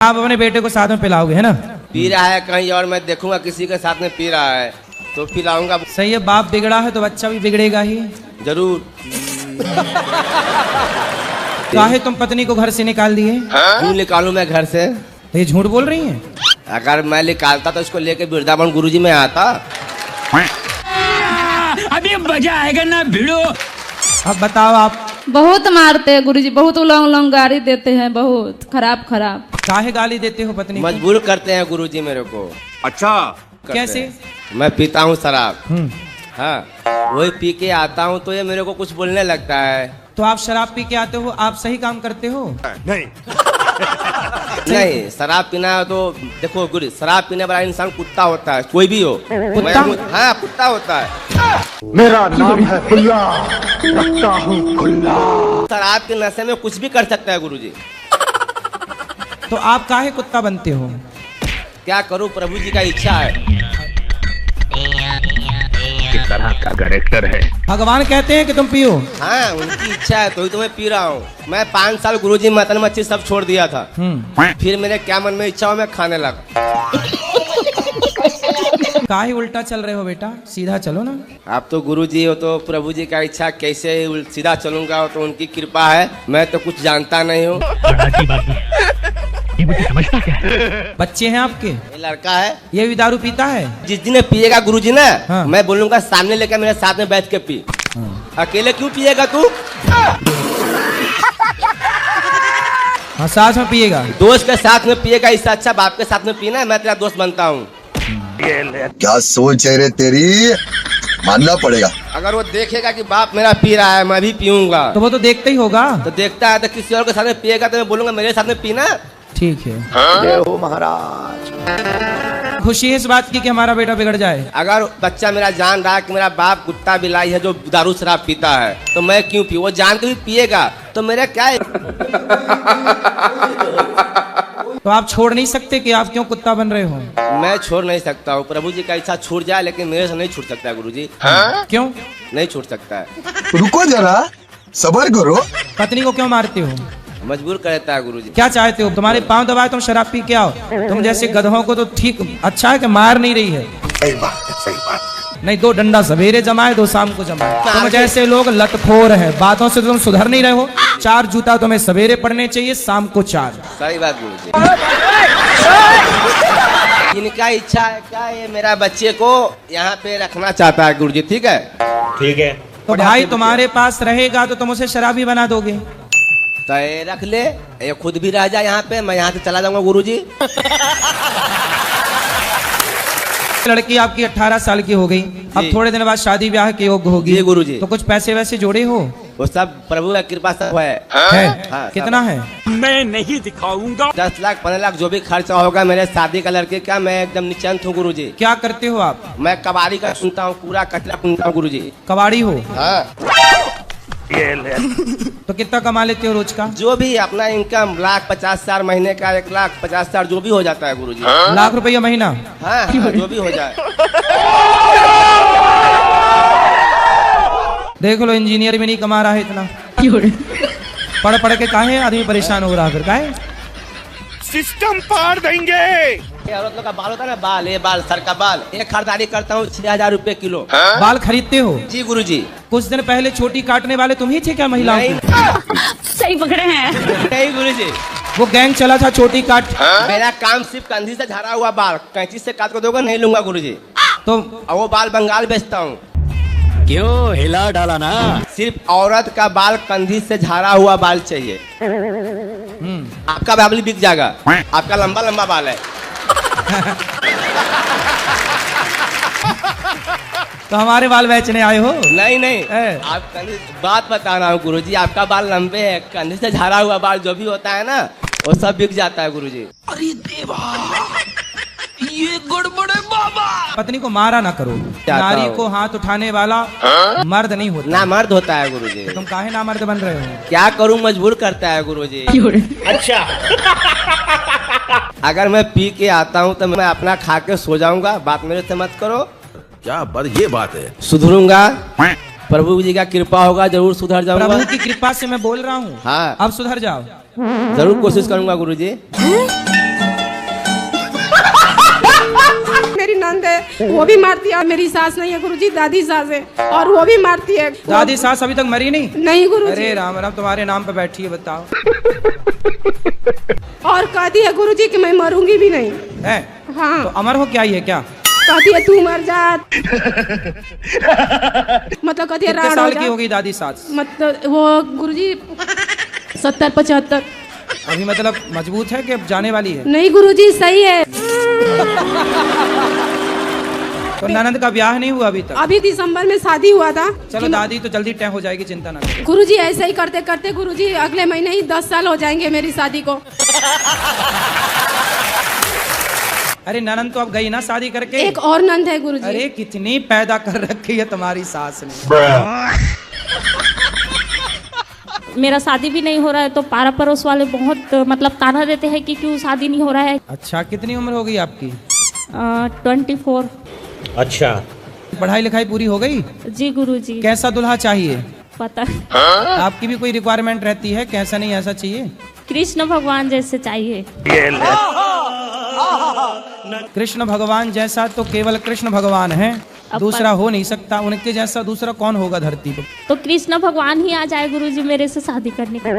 आप अपने बेटे को साथ में पिलाओगे, है ना? पी रहा है कहीं और मैं देखूंगा किसी के साथ में पी रहा है तो पिलाऊंगा। सही है, बाप बिगड़ा है तो बच्चा भी बिगड़ेगा ही। जरूर। काहे तुम पत्नी को घर से निकाल दिए? क्यों निकालूं मैं घर से? तो ये झूठ बोल रही हैं? अगर मैं निकालता तो इसको लेके वृंदावन गुरुजी में आता। अभी मजा आएगा ना भिड़ो। अब बताओ आप। बहुत मारते हैं गुरुजी, बहुत उलंग उलंग गाली देते हैं, बहुत खराब खराब। काहे गाली देते हो पत्नी को? मजबूर करते हैं गुरुजी मेरे को। अच्छा कैसे? मैं पीता हूँ शराब, हाँ वही पी के आता हूँ तो ये मेरे को कुछ बोलने लगता है। तो आप शराब पी के आते हो, आप सही काम करते हो? नहीं, शराब पीना है तो देखो गुरु, शराब पीने वाला इंसान कुत्ता होता है, कोई भी हो। कुत्ता? हाँ कुत्ता होता है। मेरा नाम है खुल्ला, रखता हूँ खुल्ला। शराब के नशे में कुछ भी कर सकता है गुरुजी। तो आप काहे कुत्ता बनते हो? क्या करूँ, प्रभु जी का इच्छा है। किस तरह का कैरेक्टर है? भगवान कहते हैं कि तुम पियो। हाँ उनकी इच्छा है तो ही तो मैं पी रहा हूँ। मैं 5 साल गुरुजी मटन मच्छी सब छोड़ दिया था। फिर मेरे क्या मन में इच्छा हो मैं खाने लगा। काहे उल्टा चल रहे हो बेटा, सीधा चलो ना। आप तो गुरुजी हो तो प्रभु जी का इच्छा, कैसे सीधा चलूंगा तो उनकी कृपा है। मैं तो कुछ जानता नहीं हूँ। ये मुझे समझता क्या है? बच्चे हैं आपके? ये लड़का है, ये भी दारू पीता है? जिस दिन पिएगा गुरुजी ना, हाँ। मैं बोलूंगा सामने लेकर मेरे साथ में बैठ के पी। अकेले क्यों पिएगा तू? हाँ साथ में पिएगा। दोस्त के साथ में पिएगा, इससे अच्छा बाप के साथ में पीना है। मैं तेरा दोस्त बनता हूँ। क्या सोच है रे तेरी, मानना पड़ेगा। अगर वो देखेगा कि बाप मेरा पी रहा है मैं भी पीऊंगा तो वो तो देखते ही होगा। तो देखता है तो किसी और के साथ में पिएगा तो मैं बोलूंगा मेरे साथ में पीना। ठीक है। जय हो महाराज। खुशी है इस बात की कि हमारा बेटा बिगड़ जाए। अगर बच्चा मेरा जान रहा है कि मेरा बाप कुत्ता बिलाई है जो दारू शराब पीता है तो मैं क्यों पीऊं? वो जान के भी पिएगा तो मेरा क्या है? तो आप छोड़ नहीं सकते कि आप क्यों कुत्ता बन रहे हो? मैं छोड़ नहीं सकता हूँ। प्रभु जी का इच्छा छूट जाए लेकिन मेरे से नहीं छूट सकता है गुरुजी। क्यों नहीं छूट सकता है। रुको जरा, सबर करो। पत्नी को क्यों मारते हो? मजबूर कर देता है गुरुजी। क्या चाहते हो? तुम्हारे पांव दबाए तुम शराब पी के आओ? तुम जैसे गधों को तो ठीक अच्छा है कि मार नहीं रही है। सही बात है, सही बात। नहीं, 2 डंडा सवेरे जमाए 2 शाम को जमाए। तुम जैसे लोग लतखोर हैं, बातों से तुम सुधर नहीं रहे हो। 4 जूता तुम्हें सवेरे पड़ने चाहिए, शाम को 4। सही बात गुरुजी। इनका इच्छा है क्या, ये मेरा बच्चे को यहाँ पे रखना चाहता है गुरुजी। ठीक है, ठीक है। तो भाई तुम्हारे पास रहेगा तो तुम उसे शराबी बना दोगे। तो ये रख ले, ये खुद भी रह जाए यहाँ पे, मैं यहाँ से चला जाऊंगा गुरुजी। लड़की आपकी 18 साल की हो गई, अब थोड़े दिन बाद शादी ब्याह के योग्य होगी। जी गुरुजी। तो कुछ पैसे वैसे जोड़े हो? वो सब प्रभु का कृपा सब है। हाँ, कितना है? मैं नहीं दिखाऊंगा। 10 लाख 15 लाख जो भी खर्चा होगा मेरे शादी का लड़के का, मैं एकदम निश्चिंत हूँ गुरुजी। क्या करते हो आप? मैं कबाड़ी का सुनता हूँ, पूरा कचरा सुनता हूँ गुरुजी। कबाड़ी हो? हाँ। तो कितना कमा लेते हो रोज का? जो भी अपना इनकम 1,50,000 महीने का, 1,50,000 जो भी हो जाता है गुरुजी। लाख रुपया महीना? हाँ, हाँ जो भी हो जाए। देख लो, इंजीनियर भी नहीं कमा रहा है इतना। पढ़ पढ़ के काहे आदमी परेशान हो रहा है? फिर काहे? सिस्टम पार देंगे। ये औरत लोग का बाल होता है ना, बाल, ये बाल सर का बाल, एक खरीदारी करता हूँ 6,000 रुपए किलो। बाल खरीदते हो? जी गुरुजी। कुछ दिन पहले चोटी काटने वाले तुम ही थे क्या महिलाओं की? सही पकड़े हैं। नहीं गुरुजी, वो गैंग चला था चोटी काट। मेरा काम सिर्फ कंधी से झड़ा हुआ बाल कैंची से काट को दोगे, नहीं लूंगा गुरुजी। तो और वो बाल बंगाल बेचता हूँ। क्यों हिला डाला ना? सिर्फ औरत का बाल कंधी से झाड़ा हुआ बाल चाहिए। आपका बाल भी बिक जाएगा, आपका लंबा लंबा बाल है। तो हमारे बाल बेचने आए हो? नहीं नहीं, ए। आप बात बता रहा हूँ गुरुजी, आपका बाल लंबे है, कंधे से झाड़ा हुआ बाल जो भी होता है ना वो सब बिक जाता है गुरुजी। अरे देवा, ये गड़बड़ है बाबा। पत्नी को मारा ना करो। चाहता नारी हूँ। को हाथ उठाने वाला मर्द नहीं होता। ना मर्द होता है गुरुजी। तुम काहे ना मर्द बन रहे हो? क्या करूँ, मजबूर करता है गुरुजी। अच्छा। अगर मैं पी के आता हूँ तो मैं अपना खा के सो जाऊंगा, बात मेरे से मत करो। क्या ये बात है? सुधरूंगा, प्रभु जी का कृपा होगा, जरूर सुधर जाऊंगा। प्रभु की कृपा से मैं बोल रहा हूँ। हाँ। अब सुधर जाओ। जरूर कोशिश करूंगा गुरुजी। वो भी मारती है। मेरी सास नहीं है गुरुजी, दादी सास है, और वो भी मारती है। दादी सास अभी तक मरी नहीं? नहीं गुरुजी। अरे राम राम, तुम्हारे नाम पे बैठी है, बताओ। और कहती है गुरुजी कि मैं मरूंगी भी नहीं है? हाँ। तो अमर हो क्या ही है क्या? कहती है तू मर जा। मतलब कहती है कितने राड़ हो साल जा। की होगी दादी सास? मतलब वो गुरुजी 70-75। अभी मतलब मजबूत है कि अब जाने वाली है? नहीं गुरुजी सही है। तो ननद का ब्याह नहीं हुआ अभी तक? अभी दिसंबर में शादी हुआ था। चलो दादी तो जल्दी तय हो जाएगी, चिंता ना करो। गुरुजी ऐसे ही करते करते गुरुजी अगले महीने ही 10 साल हो जाएंगे मेरी शादी को। अरे ननद तो अब गई ना शादी करके? एक और नंद है गुरुजी। अरे कितनी पैदा कर रखी है तुम्हारी सास ने। मेरा शादी भी नहीं हो रहा है तो पारा पड़ोस वाले बहुत मतलब ताना देते हैं कि क्यों शादी नहीं हो रहा है। अच्छा, कितनी उम्र हो गई आपकी? 24। अच्छा, पढ़ाई लिखाई पूरी हो गई? जी गुरुजी। कैसा दुल्हा चाहिए? पता आपकी भी कोई रिक्वायरमेंट रहती है? कैसा नहीं ऐसा चाहिए? कृष्ण भगवान जैसे चाहिए। कृष्ण भगवान जैसा तो केवल कृष्ण भगवान है, दूसरा हो नहीं सकता। उनके जैसा दूसरा कौन होगा धरती पे? तो कृष्ण भगवान ही आ जाए गुरुजी मेरे से शादी करने को।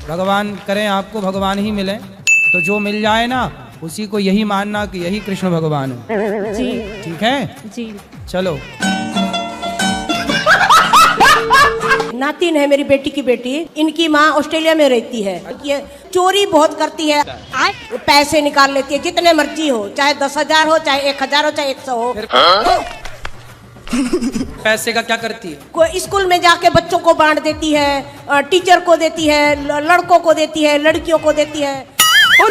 भगवान करें आपको भगवान ही मिले, तो जो मिल जाए ना उसी को यही मानना कि यही कृष्ण भगवान है। जी ठीक है जी। चलो। नातिन है मेरी बेटी की बेटी, इनकी माँ ऑस्ट्रेलिया में रहती है। ये चोरी बहुत करती है, पैसे निकाल लेती है जितने मर्जी हो, चाहे 10,000 हो, चाहे 1,000 हो, चाहे 100 हो। पैसे का क्या करती है? कोई स्कूल में जाके बच्चों को बांट देती है, टीचर को देती है, लड़कों को देती है, लड़कियों को देती है। और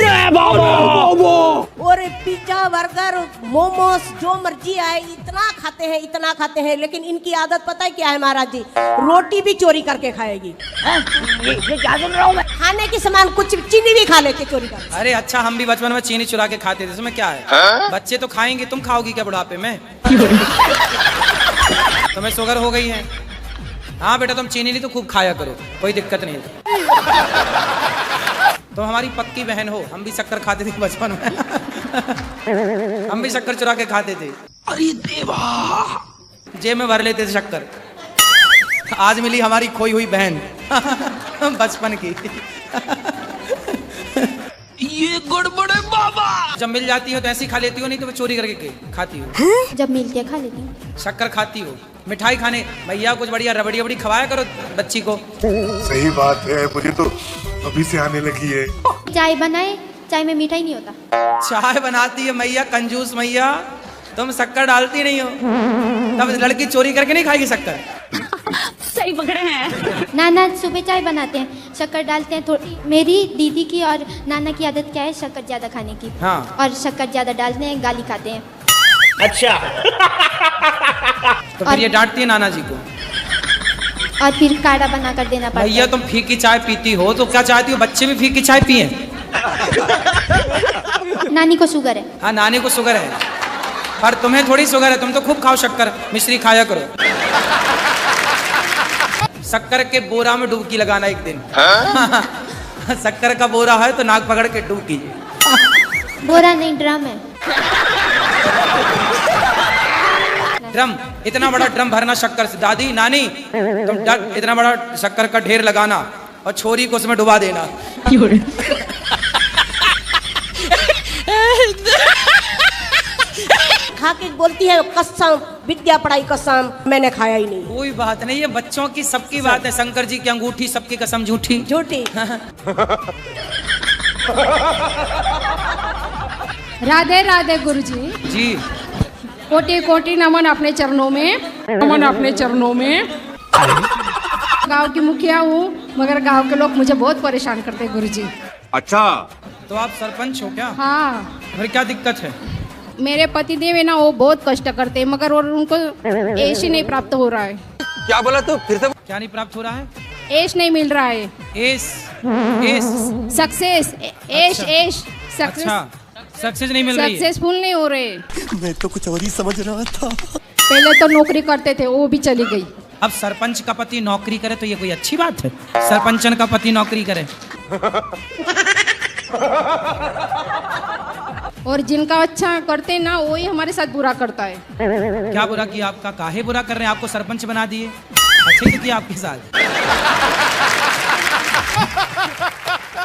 पिज्जा बर्गर मोमोस जो मर्जी आए इतना खाते हैं। लेकिन इनकी आदत पता है क्या है महाराज जी? रोटी भी चोरी करके खाएगी। ये क्या सुन रहा हूं मैं? खाने के सामान कुछ चीनी भी खा लेके चोरी कर। अरे अच्छा, हम भी बचपन में चीनी चुरा के खाते थे, इसमें क्या है? बच्चे तो खाएंगे, तुम खाओगी क्या बुढ़ापे में? तुम्हें शुगर हो गई है? हाँ बेटा, तुम चीनी नहीं तो खूब खाया करो, कोई दिक्कत नहीं है। तो हमारी पक्की बहन हो। हम भी शक्कर खाते थे बचपन में। हम भी शक्कर चुरा के खाते थे। अरे देवा, जेब में भर लेते थे शक्कर। आज मिली हमारी खोई हुई बहन बचपन की। ये गड़बड़ है बाबा। जब मिल जाती हो तो ऐसी खा लेती हो, नहीं तो चोरी करके खाती हो? जब मिलती है खा लेती हूँ। शक्कर खाती हो? मिठाई खाने भैया कुछ बढ़िया रबड़ी वबड़ी खवाया करो बच्ची को। सही बात है, मुझे तो अभी से आने लगी है। चाय बनाए, चाय में मिठाई नहीं होता। चाय बनाती है मैया, कंजूस मैया। तुम शक्कर डालती नहीं हो, तब लड़की चोरी करके नहीं खाएगी शक्कर। सही पकड़े हैं। नाना सुबह चाय बनाते हैं, शक्कर डालते हैं थोड़ी। मेरी दीदी की और नाना की आदत क्या है? शक्कर ज्यादा खाने की। हाँ। और शक्कर ज्यादा डालते हैं, गाली खाते हैं। अच्छा। तो फिर ये डांटती है नाना जी को? और फिर काढ़ा बना कर देना पड़ता है। भैया तुम फीकी चाय पीती हो तो क्या चाहती हो बच्चे भी फीकी चाय पिए? नानी को शुगर है। हाँ, नानी को शुगर है, पर तुम्हें थोड़ी शुगर है। तुम तो खूब खाओ शक्कर, मिश्री खाया करो। शक्कर के बोरा में डुबकी लगाना एक दिन। शक्कर का बोरा है तो नाक पकड़ के डुब कीजिए। बोरा नहीं, ड्रम है। ड्रम? इतना बड़ा ड्रम भरना शक्कर से? दादी नानी तुम इतना बड़ा शक्कर का ढेर लगाना और छोरी को उसमें डुबा देना। खा के बोलती है कसम, विद्या पढ़ाई कसम, मैंने खाया ही नहीं। कोई बात नहीं, ये बच्चों की सबकी बात है। शंकर जी की अंगूठी, सबकी कसम झूठी। झूठी। राधे राधे गुरुजी। जी। कोटि कोटि नमन अपने चरणों में, नमन अपने चरणों में। गांव की मुखिया हूँ, मगर गांव के लोग मुझे बहुत परेशान करते हैं गुरुजी। अच्छा, तो आप सरपंच हो क्या? हाँ। फिर क्या दिक्कत है? मेरे पति देव है ना, वो बहुत कष्ट करते हैं, मगर और उनको ऐश ही नहीं प्राप्त हो रहा है। क्या बोला तू? फिर से क्या नहीं प्राप्त हो रहा है? ऐश नहीं मिल रहा है। एस एस सक्सेस, ऐश ऐश सक्सेस। अच्छा, सक्सेस नहीं मिल रही है? सक्सेसफुल नहीं हो रहे। मैं तो कुछ और ही समझ रहा था। पहले तो नौकरी करते थे, वो भी चली गई। अब सरपंच का पति नौकरी करे तो ये कोई अच्छी बात है? सरपंचन का पति नौकरी करे और जिनका अच्छा करते हैं ना वही हमारे साथ बुरा करता है। क्या बुरा किया आपका? काहे बुरा कर रहे हैं? आपको सरपंच बना दिए, अच्छे ही किया आपके साथ।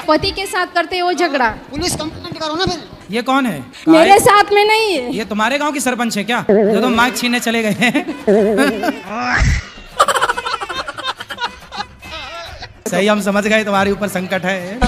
पति के साथ करते हैं वो झगड़ा। पुलिस कंप्लेंट करो ना फिर। ये कौन है? मेरे साथ में नहीं है। ये तुम्हारे गांव की सरपंच है क्या, जो तुम माइक छीनने चले गए हैं? सही, हम समझ गए तुम्हारे ऊपर संकट है।